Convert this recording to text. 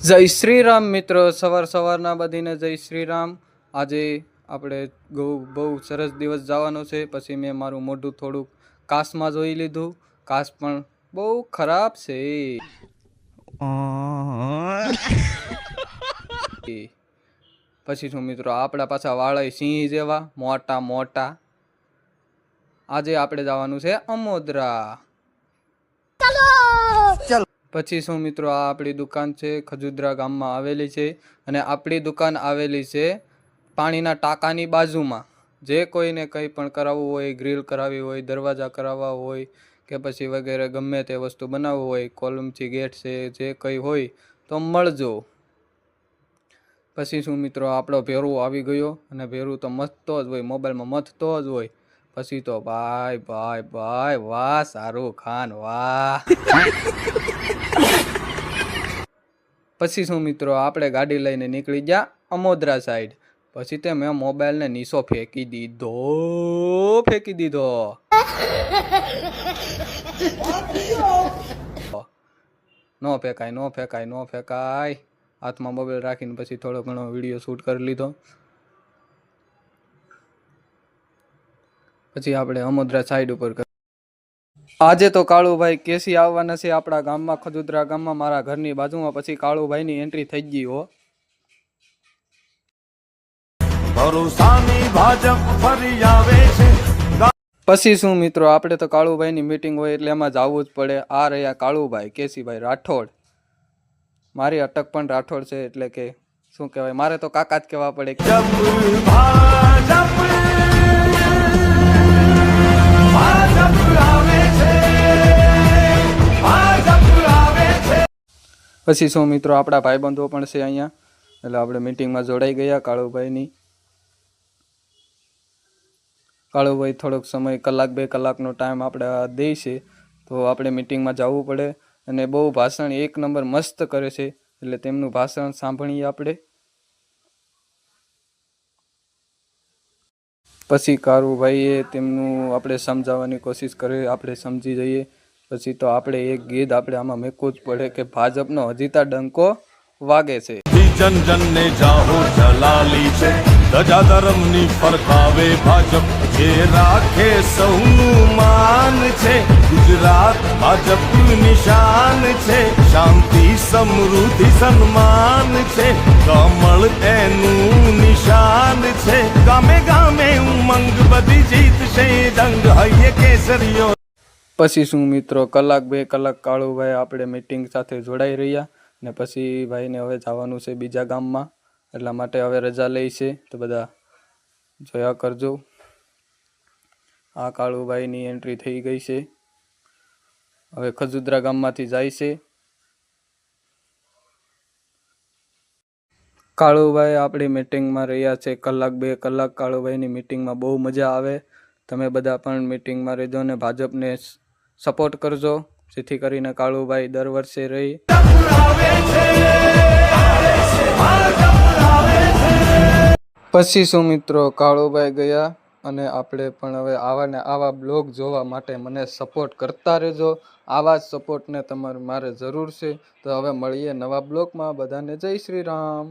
જય શ્રી રામ મિત્રો, સવાર સવારના બધીને જય શ્રી રામ। આજે આપણે બહુ સરસ દિવસ જવાનો છે। પછી મેં મારું મોઢું થોડુંક કાચમાં જોઈ લીધું। કાચ પણ બહુ ખરાબ છે। પછી શું મિત્રો, આપણા પાછા વાળા સિંહ જેવા મોટા મોટા। આજે આપણે જવાનું છે અમોદરા। પછી શું મિત્રો, આ આપણી દુકાન છે, ખજુદરા ગામમાં આવેલી છે। અને આપણી દુકાન આવેલી છે પાણીના ટાંકાની બાજુમાં। જે કોઈને કંઈ પણ કરાવવું હોય, ગ્રીલ કરાવવી હોય, દરવાજા કરાવવા હોય કે પછી વગેરે ગમે તે વસ્તુ બનાવવું હોય, કોલમથી ગેટ છે, જે કંઈ હોય તો મળજો। પછી શું મિત્રો, આપણો ભેરું આવી ગયો અને ભેરું તો મથતો જ હોય, મોબાઈલમાં મથતો જ હોય। પછી તો ભાઈ ભાઈ ભાઈ વાહ શાહરુખ ખાન વાહ। પછી શું મિત્રો, આપણે ગાડી લઈને નીકળી ગયા અમોદરા સાઈડ। પછી તે મેં મોબાઈલને નીચો ફેંકી દીધો। નો ફેંકાય। હાથમાં મોબાઈલ રાખીને પછી થોડો ઘણો વિડીયો શૂટ કરી લીધો। પછી આપણે અમોદરા સાઈડ ઉપર આજે તો કાળુભાઈ કેસી આવવાના છે આપણા ગામમાં, ખજુદરા ગામમાં, મારા ઘરની બાજુમાં। પછી કાળુભાઈની એન્ટ્રી થઈ ગઈ હો। પછી શું મિત્રો, આપણે તો કાળુભાઈની મીટિંગ હોય એટલે એમાં જવું જ પડે। આ રહ્યા કાળુભાઈ કેસીભાઈ રાઠોડ। મારી અટક પણ રાઠોડ છે, એટલે કે શું કહેવાય, મારે તો કાકા જ કહેવા પડે। પછી શું મિત્રો, આપણા ભાઈબંધો પણ છે અહીંયા, એટલે આપણે મીટિંગમાં જોડાઈ ગયા કાળુભાઈની। કાળુભાઈ થોડોક સમય, કલાક 2 કલાકનો ટાઈમ આપણે દે છે, તો આપણે મીટિંગમાં જવું પડે। અને બહુ ભાષણ એક નંબર મસ્ત કરે છે, એટલે તેમનું ભાષણ સાંભળીએ આપણે। પછી કાળુભાઈએ તેમનું આપણે સમજાવવાની કોશિશ કરી, આપણે સમજી જઈએ। પછી તો આપણે એક ગીત આપણે આમાં મેકવું જ પડે કે ભાજપનો હજીતા ડંકો વાગે છે। જન જનને જાહો જલાલી છે, ધજા ધર્મની ફરકાવે ભાજપ, જે રાખે સૌનું માન છે। ગુજરાત ભાજપનું નિશાન છે, શાંતિ સમૃદ્ધિ સન્માન છે, કમળ એનું નિશાન છે। ગામે ગામે ઉમંગ બધી જીતશે જંગ, હૈયે કેસરીઓ। પછી શું મિત્રો, કલાક 2 કલાક કાળુભાઈ આપણે મીટિંગ સાથે જોડાઈ રહ્યા। ને પછી ભાઈને હવે જવાનું છે બીજા ગામમાં, એટલા માટે હવે રજા લઈ છે, તો બધા જોયા કરજો। આ કાળુભાઈની એન્ટ્રી થઈ ગઈ છે, હવે ખજુદરા ગામમાંથી જાય છે। કાળુભાઈ આપણી મીટિંગમાં રહ્યા છે કલાક 2 કલાક। કાળુભાઈની મીટિંગમાં બહુ મજા આવે। તમે બધા પણ મીટિંગમાં રહેજો અને ભાજપને સપોર્ટ કરજો, જેથી કરીને કાળુભાઈ દર વર્ષે રહી। પછી શું મિત્રો, કાળુભાઈ ગયા અને આપણે પણ હવે આવા બ્લોગ જોવા માટે મને સપોર્ટ કરતા રહેજો। આવા જ સપોર્ટને મારે જરૂર છે। તો હવે મળીએ નવા બ્લોગમાં, બધાને જય શ્રી રામ।